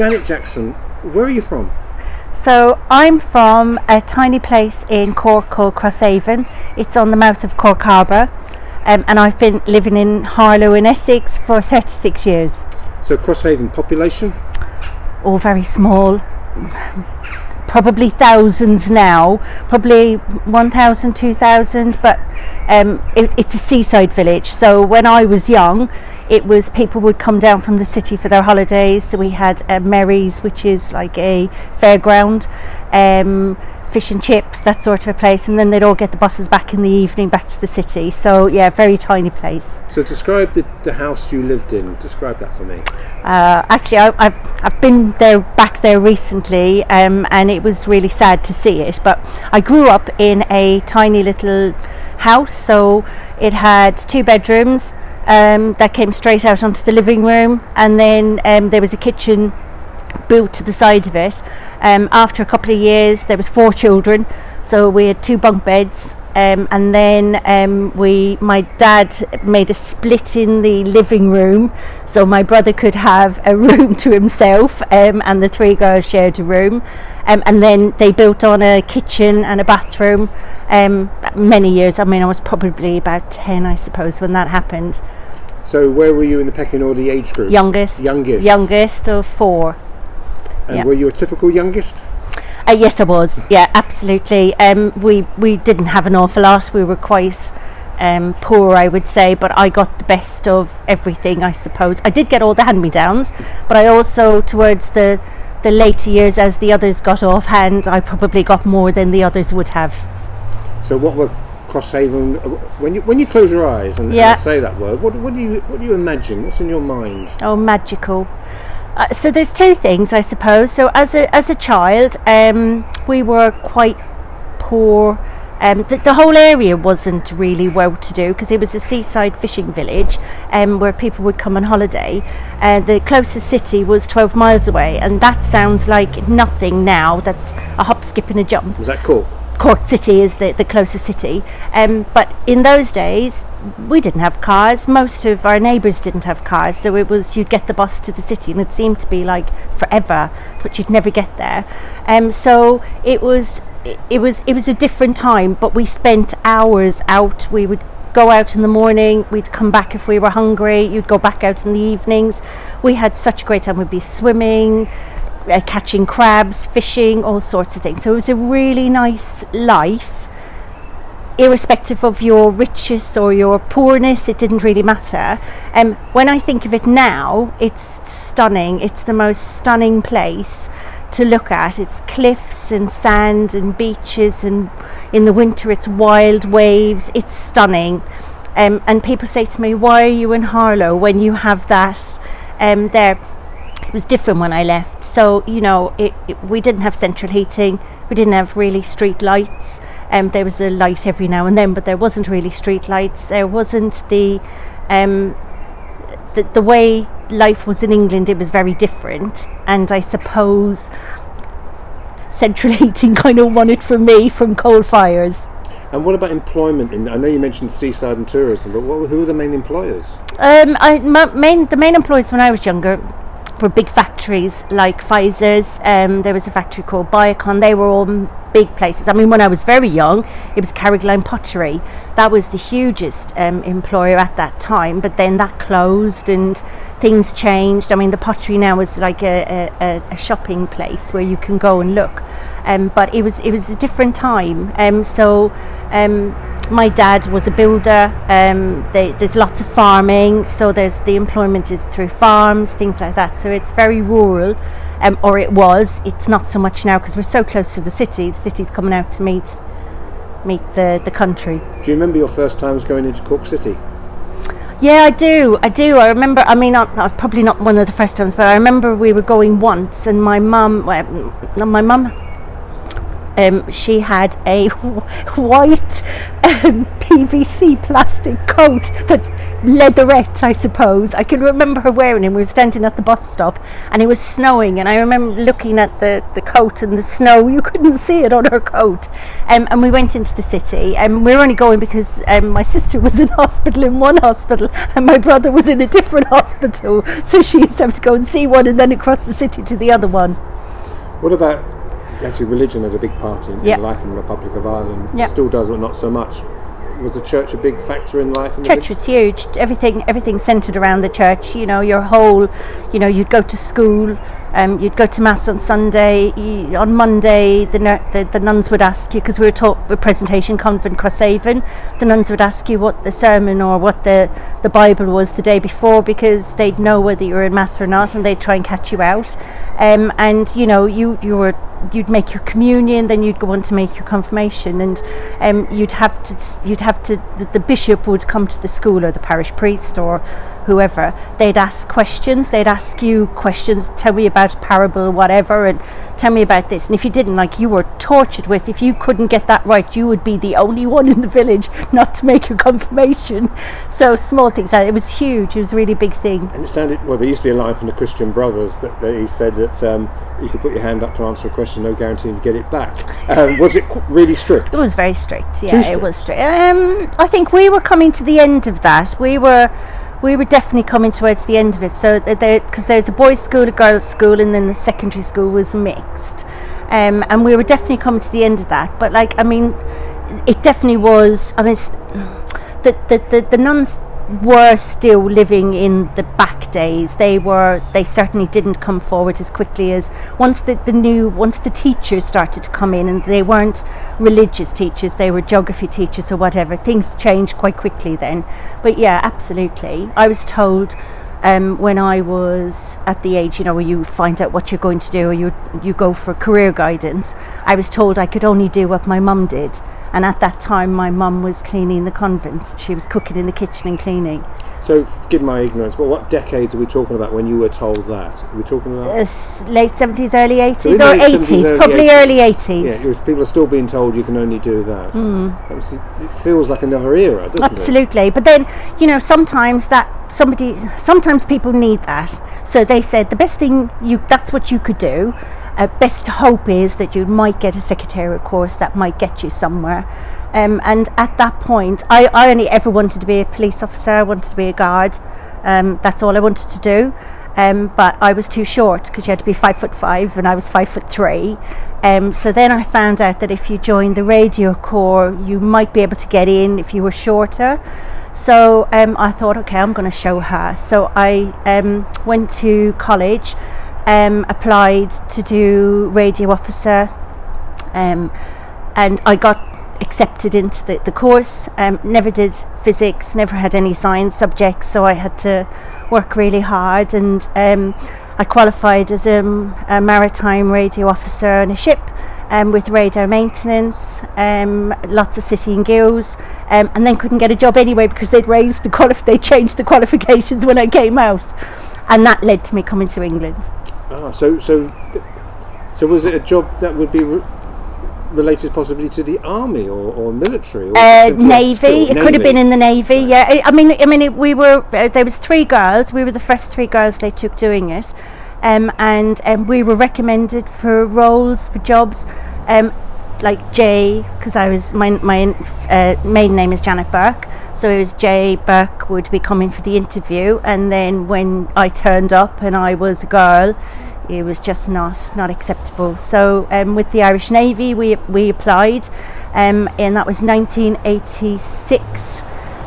Janet Jackson, where are you from? So I'm from a tiny place in Cork called Crosshaven. It's on the mouth of Cork Harbour, and I've been living in Harlow in Essex for 36 years. So Crosshaven population? All very small, probably thousands now, probably 1,000, 2,000, but it's a seaside village. So when I was young, it was people would come down from the city for their holidays. So we had Merry's, which is like a fairground, fish and chips, that sort of a place, and then they'd all get the buses back in the evening back to the city. So yeah, very tiny place. So describe the house you lived in. Describe that for me. Actually, I've been back there recently, and it was really sad to see it. But I grew up in a tiny little house, so it had 2 bedrooms that came straight out onto the living room, and then there was a kitchen built to the side of it. After a couple of years, there was 4 children, so we had 2 bunk beds. And then my dad made a split in the living room, so my brother could have a room to himself, and the 3 girls shared a room. And then they built on a kitchen and a bathroom many years. I mean, I was probably about 10, I suppose, when that happened. So where were you in the pecking order, the age group? Youngest of 4. And yeah. Were you a typical youngest? Yes, I was. Yeah, absolutely. We didn't have an awful lot. We were quite poor, I would say, but I got the best of everything, I suppose. I did get all the hand-me-downs, but I also, towards the later years, as the others got offhand, I probably got more than the others would have. So what were Crosshaven? When you close your eyes and say that word, what do you imagine? What's in your mind? Oh, magical. So there's 2 things, I suppose. So as a child, we were quite poor. The whole area wasn't really well to do because it was a seaside fishing village where people would come on holiday. The closest city was 12 miles away, and that sounds like nothing now. That's a hop, skip and a jump. Was that Cork? Cork City is the closest city, but in those days we didn't have cars. Most of our neighbours didn't have cars, so it was you'd get the bus to the city, and it seemed to be like forever. Thought you'd never get there. So it was a different time. But we spent hours out. We would go out in the morning. We'd come back if we were hungry. You'd go back out in the evenings. We had such a great time. We'd be swimming, catching crabs, fishing, all sorts of things. So it was a really nice life, irrespective of your riches or your poorness. It didn't really matter. When I think of it now, it's stunning. It's the most stunning place to look at. It's cliffs and sand and beaches, and in the winter it's wild waves. It's stunning. And people say to me, why are you in Harlow when you have that there? It was different when I left. So, we didn't have central heating. We didn't have really street lights. There was a light every now and then, but there wasn't really street lights. There wasn't the way life was in England. It was very different. And I suppose central heating kind of won it for me from coal fires. And what about employment? I know you mentioned seaside and tourism, but who were the main employers? The main employers when I was younger were big factories like Pfizer's. There was a factory called Biocon. They were all big places. I mean, when I was very young, it was Carrigaline Pottery. That was the hugest employer at that time, but then that closed and things changed. I mean, the pottery now is like a shopping place where you can go and look, but it was a different time. My dad was a builder. There's lots of farming, so the employment is through farms, things like that. So it's very rural, or it was. It's not so much now because we're so close to the city. The city's coming out to meet the country. Do you remember your first times going into Cork City? Yeah, I do. I remember. I mean, probably not one of the first times, but I remember we were going once, and my mum she had a white PVC plastic coat, that leatherette, I suppose. I can remember her wearing it. We were standing at the bus stop and it was snowing, and I remember looking at the coat and the snow. You couldn't see it on her coat. And we went into the city, and we were only going because my sister was in hospital in one hospital and my brother was in a different hospital, so she used to have to go and see one and then across the city to the other one. What about, actually, religion had a big part in life in the Republic of Ireland. Yep. Still does, but not so much. Was the church a big factor in life? Church was huge. Everything centred around the church. You know, your whole, you'd go to school, you'd go to mass on Sunday. On Monday, the nuns would ask you, because we were taught a presentation convent Crosshaven. The nuns would ask you what the sermon or what the Bible was the day before, because they'd know whether you were in mass or not, and they'd try and catch you out. And you'd make your communion, then you'd go on to make your confirmation, and the bishop would come to the school, or the parish priest or whoever. They'd ask questions. They'd ask you questions. Tell me about a parable, whatever, and tell me about this. And if you didn't, you were tortured with. If you couldn't get that right, you would be the only one in the village not to make your confirmation. So small things. It was huge. It was a really big thing. And it sounded, there used to be a line from the Christian Brothers that he said that you could put your hand up to answer a question, no guarantee to get it back. Was it really strict? It was very strict. Yeah, Too strict. It was strict. I think we were coming to the end of that. We were definitely coming towards the end of it. So because there's a boys' school, a girls' school, and then the secondary school was mixed. And we were definitely coming to the end of that. But it definitely was. The nuns were still living in the back days. They certainly didn't come forward as quickly as once the teachers started to come in, and they weren't religious teachers, they were geography teachers or whatever. Things changed quite quickly then. But yeah, absolutely. I was told when I was at the age, where you find out what you're going to do, or you go for career guidance, I was told I could only do what my mum did. And at that time, my mum was cleaning the convent. She was cooking in the kitchen and cleaning. So, forgive my ignorance, but what decades are we talking about when you were told that? Are we talking about late 70s, early 80s, so or 80s? Probably 80s. Early 80s. Yeah, because people are still being told you can only do that. It feels like another era, doesn't it? Absolutely. But then, sometimes people need that. So they said the best thing that's what you could do. Best hope is that you might get a secretarial course that might get you somewhere. And at that point, I only ever wanted to be a police officer. I wanted to be a guard. That's all I wanted to do. But I was too short, because you had to be 5'5", and I was 5'3". So then I found out that if you joined the radio corps, you might be able to get in if you were shorter. So I thought, okay, I'm going to show her. So I went to college. Applied to do radio officer, and I got accepted into the course. Never did physics, never had any science subjects, so I had to work really hard, and I qualified as a maritime radio officer on a ship, with radar maintenance, lots of city and guilds, and then couldn't get a job anyway because they'd changed the qualifications when I came out, and that led to me coming to England. So was it a job that would be related possibly to the army or military? Or Navy. It could have been in the Navy. Right. Yeah. We were. There was 3 girls. We were the first 3 girls they took doing it, and we were recommended for roles, for jobs, like Jay, because I was my maiden name is Janet Burke. So it was Jay Burke would be coming for the interview, and then when I turned up and I was a girl, it was just not acceptable. So with the Irish Navy, we applied, and that was 1986,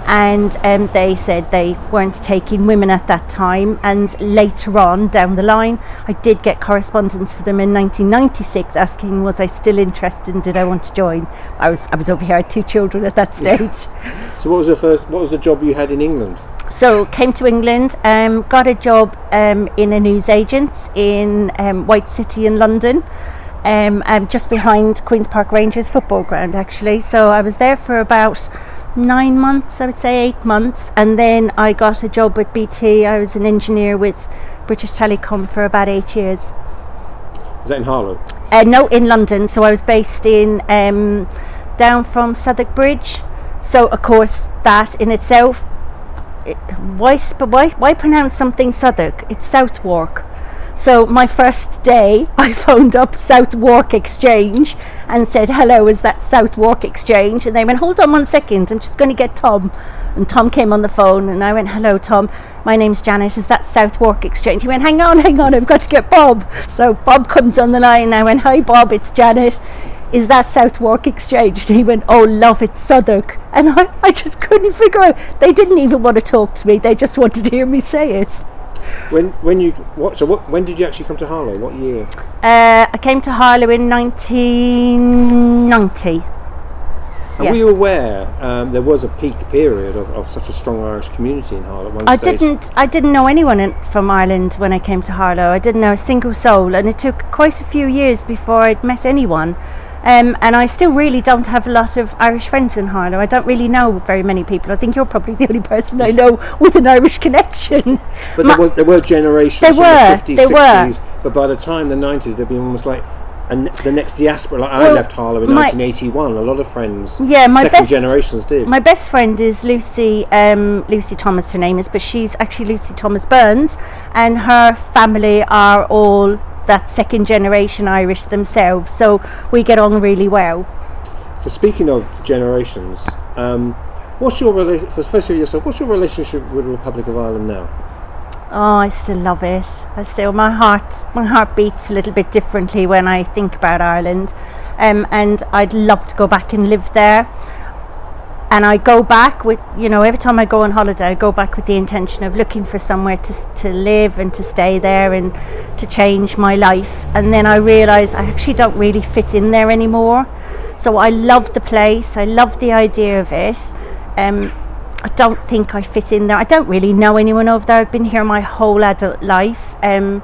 and they said they weren't taking women at that time. And later on down the line, I did get correspondence for them in 1996 asking was I still interested and did I want to join. I was over here. I had 2 children at that stage. So what was the job you had in England? So came to England, got a job in a newsagent in White City in London, just behind Queen's Park Rangers football ground actually. So I was there for about 9 months, I would say 8 months, and then I got a job with BT. I was an engineer with British Telecom for about 8 years. Is that in Harlow? No, in London. So I was based in down from Southwark Bridge. So of course that in itself, why pronounce something Southwark? It's Southwark. So my first day, I phoned up Southwark Exchange and said, hello, is that Southwark Exchange? And they went, hold on 1 second, I'm just going to get Tom. And Tom came on the phone and I went, hello, Tom, my name's Janet, is that Southwark Exchange? He went, hang on, I've got to get Bob. So Bob comes on the line and I went, hi Bob, it's Janet. Is that Southwark Exchange? And he went, oh love, it's Southwark. And I just couldn't figure out, they didn't even want to talk to me, they just wanted to hear me say it. When did you actually come to Harlow? What year? I came to Harlow in 1990. And were you aware there was a peak period of such a strong Irish community in Harlow at one stage? I didn't know anyone from Ireland when I came to Harlow. I didn't know a single soul, and it took quite a few years before I'd met anyone. And I still really don't have a lot of Irish friends in Harlow. I don't really know very many people. I think you're probably the only person I know with an Irish connection. But there were generations from the 50s, 60s, but by the time the 90s, there'd be almost like the next diaspora. Like I left Harlow in 1981. A lot of friends, second generations did. My best friend is Lucy Thomas, her name is, but she's actually Lucy Thomas Burns, and her family are all that second generation Irish themselves, so we get on really well. So speaking of generations, what's your relationship with the Republic of Ireland now? Oh, I still love it. My heart beats a little bit differently when I think about Ireland, and I'd love to go back and live there. And I go back with, every time I go on holiday, I go back with the intention of looking for somewhere to live and to stay there and to change my life. And then I realise I actually don't really fit in there anymore. So I love the place. I love the idea of it. I don't think I fit in there. I don't really know anyone over there. I've been here my whole adult life. And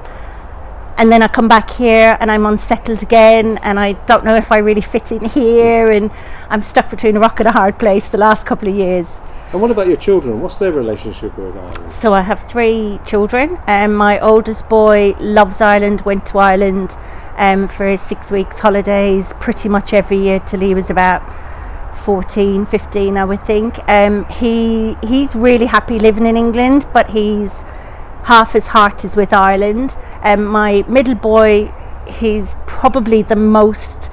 then I come back here and I'm unsettled again, and I don't know if I really fit in here, and I'm stuck between a rock and a hard place the last couple of years. And what about your children? What's their relationship with Ireland? So I have 3 children. My oldest boy loves Ireland, went to Ireland for his 6 weeks holidays pretty much every year till he was about 14, 15, I would think. He's really happy living in England, but he's half his heart is with Ireland. My middle boy, he's probably the most,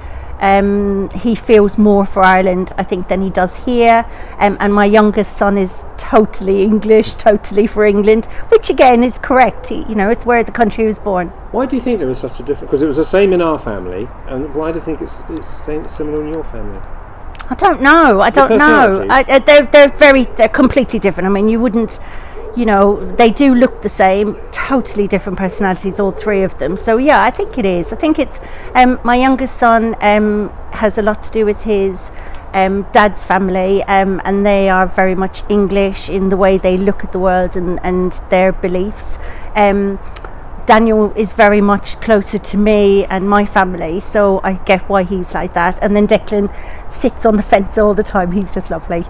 he feels more for Ireland, I think, than he does here. And my youngest son is totally English, totally for England, which again is correct. It's where the country was born. Why do you think there was such a difference? Because it was the same in our family, and why do you think it's similar in your family? I don't know. They're completely different. I mean, you wouldn't. They do look the same, totally different personalities, all 3 of them. So yeah, I think it is. I think it's my youngest son has a lot to do with his dad's family, and they are very much English in the way they look at the world and their beliefs. Daniel is very much closer to me and my family, so I get why he's like that. And then Declan sits on the fence all the time. He's just lovely.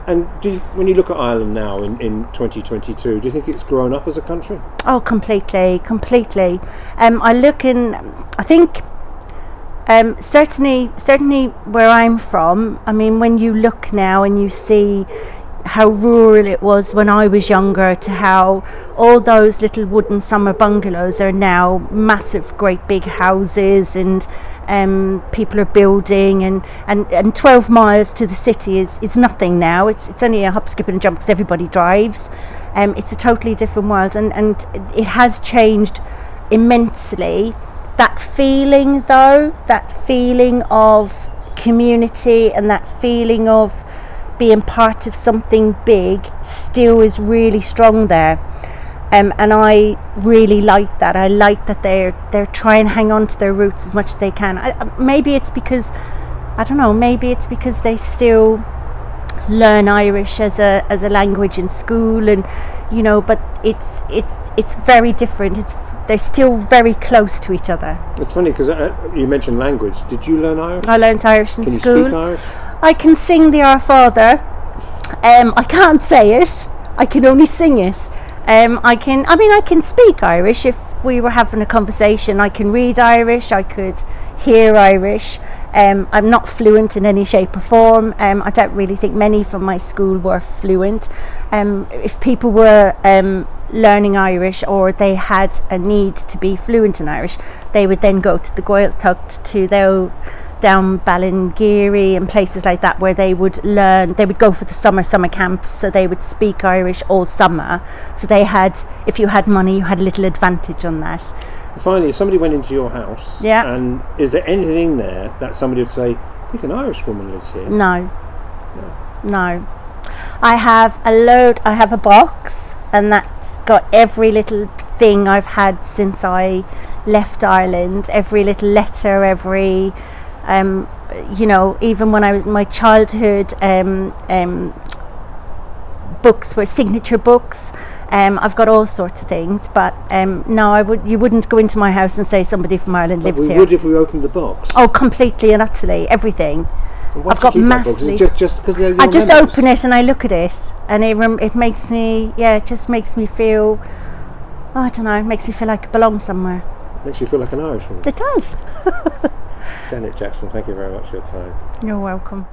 And when you look at Ireland now in 2022, do you think it's grown up as a country? Oh, completely. I look in, I think certainly where I'm from, I mean, when you look now and you see how rural it was when I was younger to how all those little wooden summer bungalows are now massive, great big houses, and people are building, and 12 miles to the city is nothing now. It's only a hop, skip and a jump because everybody drives. It's a totally different world, and it has changed immensely. That feeling of community and that feeling of being part of something big still is really strong there, and I really like that. I like that they're trying to hang on to their roots as much as they can. Maybe it's because they still learn Irish as a language in school, and but it's very different. They're still very close to each other. It's funny because you mentioned language. Did you learn Irish? I learned Irish in school. Can you speak Irish? I can sing the Our Father. I can't say it. I can only sing it. I can speak Irish if we were having a conversation, I can read Irish, I could hear Irish. I'm not fluent in any shape or form. I don't really think many from my school were fluent. If people were learning Irish, or they had a need to be fluent in Irish, they would then go to the Gaeltacht, to their down Ballingeary and places like that, where they would learn. They would go for the summer camps, so they would speak Irish all summer. So they had, if you had money, you had a little advantage on that. Finally, if somebody went into your house, and is there anything in there that somebody would say, I think an Irish woman lives here? No. I have a box, and that's got every little thing I've had since I left Ireland, every little letter, every even when I was in my childhood, books were signature books. I've got all sorts of things, but no, you wouldn't go into my house and say somebody from Ireland lives here. We would if we opened the box. Oh, completely and utterly, everything. I've got massively. Just because they're your I just memories? open it and I look at it, and it makes me, it just makes me feel. Oh, I don't know. It makes me feel like I belong somewhere. Makes you feel like an Irishman. It does. Janet Jackson, thank you very much for your time. You're welcome.